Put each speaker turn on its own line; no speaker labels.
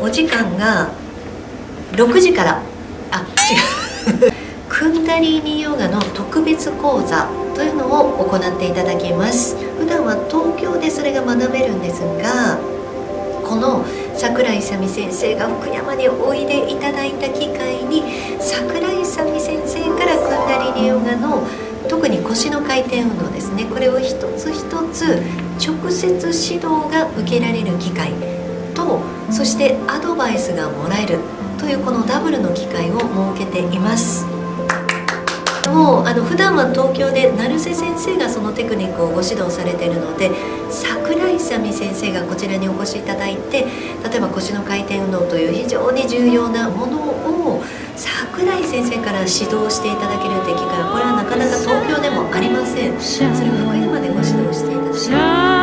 お時間が6時から、違うクンダリーニヨガの特別講座というのを行っていただきます。普段は東京でそれが学べるんですが、この桜井勇先生が福山においでいただいた機会に、桜井勇先生からクンダリーニヨガの特に腰の回転運動ですね、これを一つ一つ直接指導が受けられる機会と、そしてアドバイスがもらえるというこのダブルの機会を設けています。もう普段は東京で成瀬先生がそのテクニックをご指導されているので、桜井勇先生がこちらにお越しいただいて、例えば腰の回転運動という非常に重要なものを桜井先生から指導していただけるという機会は、これはなかなか東京でもありません。それを福山でご指導していただきます。